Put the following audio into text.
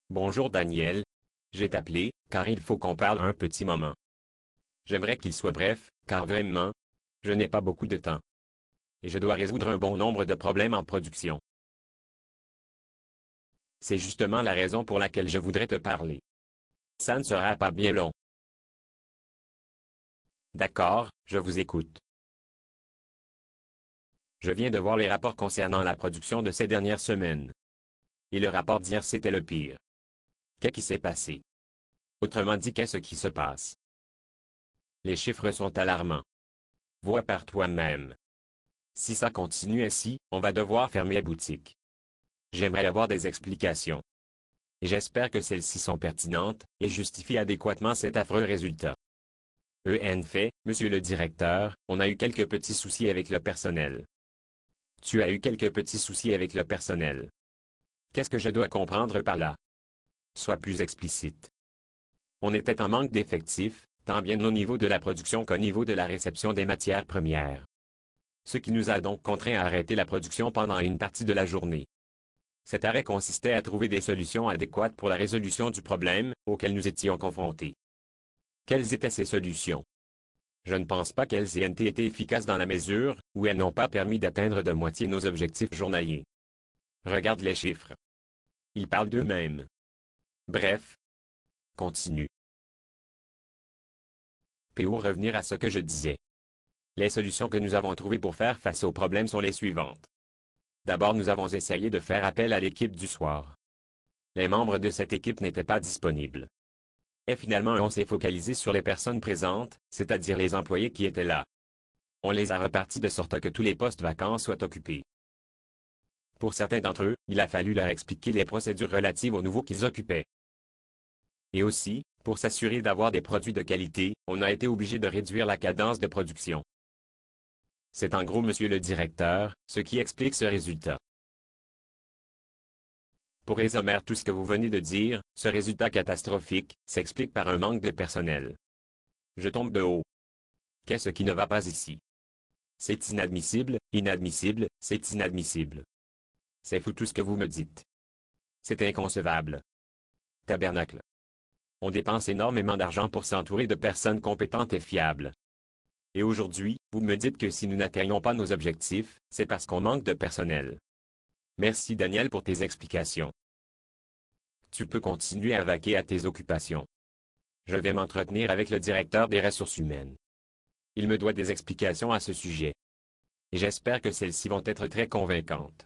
Bonjour Daniel, j'ai t'appelé, car il faut qu'on parle un petit moment. J'aimerais qu'il soit bref, car vraiment, je n'ai pas beaucoup de temps. Et je dois résoudre un bon nombre de problèmes en production. C'est justement la raison pour laquelle je voudrais te parler. Ça ne sera pas bien long. D'accord, je vous écoute. Je viens de voir les rapports concernant la production de ces dernières semaines. Et le rapport d'hier c'était le pire. Qu'est-ce qui s'est passé? Autrement dit, qu'est-ce qui se passe? Les chiffres sont alarmants. Vois par toi-même. Si ça continue ainsi, on va devoir fermer la boutique. J'aimerais avoir des explications. Et j'espère que celles-ci sont pertinentes et justifient adéquatement cet affreux résultat. En fait, monsieur le directeur, on a eu quelques petits soucis avec le personnel. Tu as eu quelques petits soucis avec le personnel. Qu'est-ce que je dois comprendre par là? Sois plus explicite. On était en manque d'effectifs, tant bien au niveau de la production qu'au niveau de la réception des matières premières. Ce qui nous a donc contraints à arrêter la production pendant une partie de la journée. Cet arrêt consistait à trouver des solutions adéquates pour la résolution du problème auquel nous étions confrontés. Quelles étaient ces solutions? Je ne pense pas qu'elles aient été efficaces dans la mesure où elles n'ont pas permis d'atteindre de moitié nos objectifs journaliers. Regarde les chiffres. Ils parlent d'eux-mêmes. Bref. Continue. Pour revenir à ce que je disais. Les solutions que nous avons trouvées pour faire face au problème sont les suivantes. D'abord, nous avons essayé de faire appel à l'équipe du soir. Les membres de cette équipe n'étaient pas disponibles. Et finalement, on s'est focalisé sur les personnes présentes, c'est-à-dire les employés qui étaient là. On les a repartis de sorte que tous les postes vacants soient occupés. Pour certains d'entre eux, il a fallu leur expliquer les procédures relatives aux nouveaux qu'ils occupaient. Et aussi, pour s'assurer d'avoir des produits de qualité, on a été obligé de réduire la cadence de production. C'est en gros, monsieur le directeur, ce qui explique ce résultat. Pour résumer tout ce que vous venez de dire, ce résultat catastrophique s'explique par un manque de personnel. Je tombe de haut. Qu'est-ce qui ne va pas ici? C'est inadmissible, inadmissible, c'est inadmissible. C'est fou tout ce que vous me dites. C'est inconcevable. Tabernacle. On dépense énormément d'argent pour s'entourer de personnes compétentes et fiables. Et aujourd'hui, vous me dites que si nous n'atteignons pas nos objectifs, c'est parce qu'on manque de personnel. Merci Daniel pour tes explications. Tu peux continuer à vaquer à tes occupations. Je vais m'entretenir avec le directeur des ressources humaines. Il me doit des explications à ce sujet. Et j'espère que celles-ci vont être très convaincantes.